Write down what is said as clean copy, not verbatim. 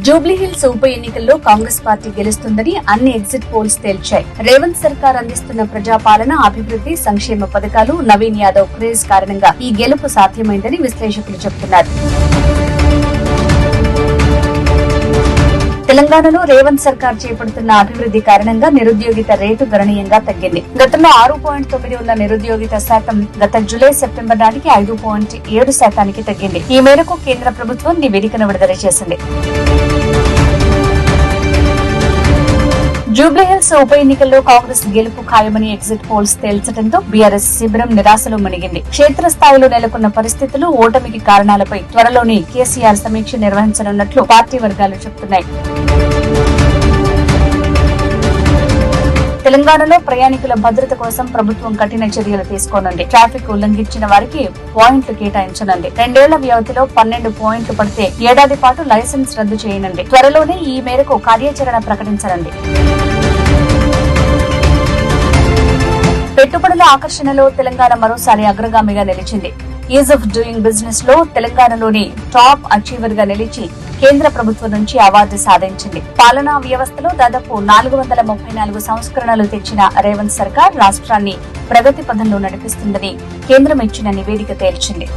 జూబ్లీహిల్స్ ఉప ఎన్నికల్లో కాంగ్రెస్ పార్టీ గెలుస్తుందని అన్ని ఎగ్జిట్ పోల్స్ తేల్చాయి. రేవంత్ సర్కార్ అందిస్తున్న ప్రజాపాలన, అభివృద్ధి, సంక్షేమ పథకాలు, నవీన్ యాదవ్ క్రేజ్ కారణంగా ఈ గెలుపు సాధ్యమైందని విశ్లేషకులు చెబుతున్నారు. తెలంగాణలో రేవంత్ సర్కార్ చేపడుతున్న అభివృద్ధి కారణంగా నిరుద్యోగిత రేటు గణనీయంగా తగ్గింది. గతంలో 6.9 ఉన్న నిరుద్యోగిత శాతం గత జూలై, సెప్టెంబర్ నాటికి 5.7% తగ్గింది. ఈ మేరకు కేంద్ర ప్రభుత్వం నివేదికను విడుదల చేసింది. జూబ్లీహిల్స్ ఉప ఎన్నికల్లో కాంగ్రెస్ గెలుపు ఖాయమని ఎగ్జిట్ పోల్స్ తేల్చడంతో బీఆర్ఎస్ శిబిరం నిరాశలో మునిగింది. క్షేత్రస్థాయిలో నెలకొన్న పరిస్థితులు, ఓటమికి కారణాలపై త్వరలోనే కేసీఆర్ సమీక్ష నిర్వహించనున్నట్లు పార్టీ వర్గాలు చెబుతున్నాయి. తెలంగాణలో ప్రయాణికుల భద్రత కోసం ప్రభుత్వం కఠిన చర్యలు తీసుకోనుంది. ట్రాఫిక్ ఉల్లంఘించిన వారికి పాయింట్లు కేటాయించనుంది. 2 ఏళ్ల వ్యవధిలో 12 పాయింట్లు పడితే ఏడాది పాటు లైసెన్స్ రద్దు చేయనుంది. త్వరలోనే ఈ మేరకు కార్యాచరణ ప్రకటించనుంది. పెట్టుబడుల ఆకర్షణలో తెలంగాణ మరోసారి అగ్రగామిగా నిలిచింది. ఈజ్ ఆఫ్ డూయింగ్ బిజినెస్ లో తెలంగాణలోని టాప్ అచీవర్ గా నిలిచి కేంద్ర ప్రభుత్వం నుంచి అవార్డు సాధించింది. పాలనా వ్యవస్థలో దాదాపు 434 సంస్కరణలు తెచ్చిన రేవంత్ సర్కార్ రాష్ట్రాన్ని ప్రగతి పథంలో నడిపిస్తుందని కేంద్రం ఇచ్చిన నివేదిక తేల్చింది.